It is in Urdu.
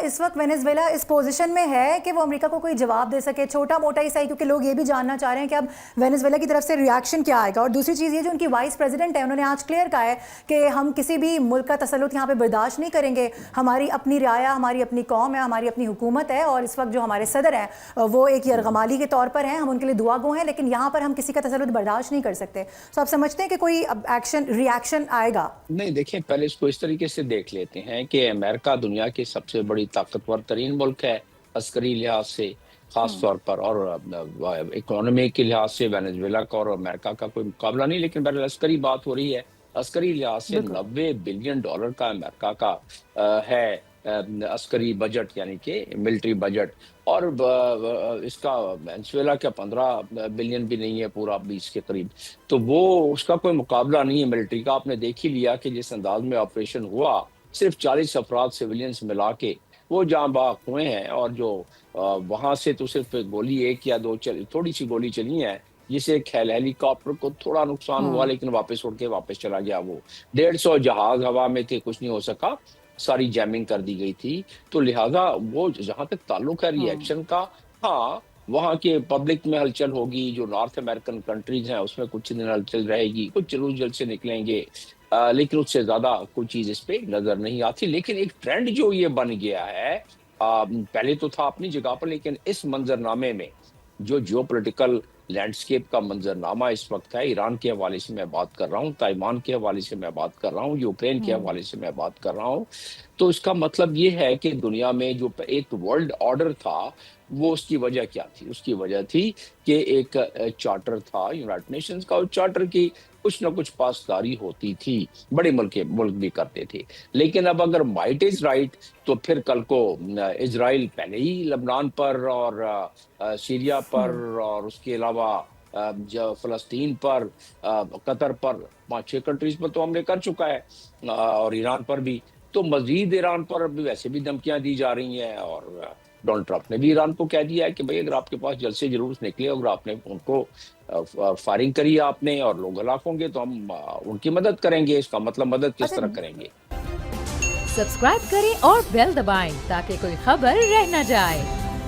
اس وقت وینیزویلا اس پوزیشن میں ہے کہ وہ امریکہ کو کوئی جواب دے سکے چھوٹا موٹا ہی صحیح، کیونکہ لوگ یہ بھی جاننا چاہ رہے ہیں کہ اب وینیزویلا کی طرف سے ریاکشن کیا آئے گا. اور دوسری چیز یہ جو ان کی وائس پریزیڈنٹ ہے، انہوں نے آج کلیئر کہا ہے کہ ہم کسی بھی ملک کا تسلط یہاں پہ برداشت نہیں کریں گے، ہماری اپنی رعایا، ہماری اپنی قوم ہے، ہماری اپنی حکومت ہے، اور اس وقت جو ہمارے صدر ہیں وہ ایک یرغمالی کے طور پر ہیں، ہم ان کے لیے دعا گو ہیں، لیکن یہاں پر ہم کسی کا تسلط برداشت نہیں کر سکتے. تو آپ سمجھتے ہیں کہ کوئی ایکشن ریاکشن آئے گا؟ نہیں، دیکھیں پہلے اس کو اس طریقے سے دیکھ لیتے ہیں کہ امریکہ دنیا کی سب سے بڑی طاقتور ترین ملک ہے عسکری لحاظ سے خاص طور پر، اور اکانومی کے لحاظ سے وینیزویلا کا اور امریکہ کا کوئی مقابلہ نہیں. لیکن بہرحال عسکری بات ہو رہی ہے، عسکری لحاظ سے بالکل. 90 بلین ڈالر کا امریکہ کا ہے عسکری بجٹ، یعنی کہ ملٹری بجٹ. اور اس کا وینیزویلا کا 15 بلین بھی نہیں ہے، پورا 20 کے قریب. تو وہ اس کا کوئی مقابلہ نہیں ہے ملٹری کا. آپ نے دیکھ ہی لیا کہ جس انداز میں آپریشن ہوا، صرف 40 افراد سیولینز ملا کے وہ جاں باغ ہوئے ہیں. اور جو وہاں سے تو صرف گولی ایک یا دو تھوڑی سی گولی چلی ہے، جسے ہیلی کاپٹر کو تھوڑا نقصان ہوا، لیکن واپس اڑ کے واپس چلا گیا. وہ 150 جہاز ہوا میں تھے، کچھ نہیں ہو سکا، ساری جیمنگ کر دی گئی تھی. تو لہٰذا وہ جہاں تک تعلق ہے ری ایکشن کا، ہاں وہاں کے پبلک میں ہلچل ہوگی. جو نارتھ امریکن کنٹریز ہیں اس میں کچھ دن ہلچل رہے گی، کچھ جلوس جل سے نکلیں گے، لیکن اس سے زیادہ کوئی چیز اس پہ نظر نہیں آتی. لیکن ایک ٹرینڈ جو یہ بن گیا ہے، پہلے تو تھا اپنی جگہ پر، لیکن اس منظرنامے میں جو جیو پولیٹیکل لینڈسکیپ کا منظرنامہ اس وقت ہے، ایران کے حوالے سے میں بات کر رہا ہوں، تائیوان کے حوالے سے میں بات کر رہا ہوں، یوکرین کے حوالے سے میں بات کر رہا ہوں. تو اس کا مطلب یہ ہے کہ دنیا میں جو ایک ورلڈ آرڈر تھا، وہ اس کی وجہ کیا تھی؟ اس کی وجہ تھی کہ ایک چارٹر تھا یونائٹڈ نیشنز کا، اور چارٹر کی کچھ نہ کچھ پاسداری ہوتی تھی، بڑے ملک بھی کرتے تھے. لیکن اب اگر مائٹ از رائٹ، تو پھر کل کو اسرائیل پہلے ہی لبنان پر اور سیریا پر، اور اس کے علاوہ جو فلسطین پر، قطر پر، 5-6 کنٹریز پر تو حملے کر چکا ہے، اور ایران پر بھی. تو مزید ایران پر اب ویسے بھی دھمکیاں دی جا رہی ہیں، اور ڈونلڈ ٹرمپ نے بھی ایران کو کہہ دیا ہے کہ بھئی اگر آپ کے پاس جلد سے جلوس نکلے، اگر آپ نے ان کو فائرنگ کری آپ نے اور لوگ ہلاک ہوں گے، تو ہم ان کی مدد کریں گے. اس کا مطلب مدد کس طرح کریں گے؟ سبسکرائب کریں اور بیل دبائیں تاکہ کوئی خبر رہ نہ جائے.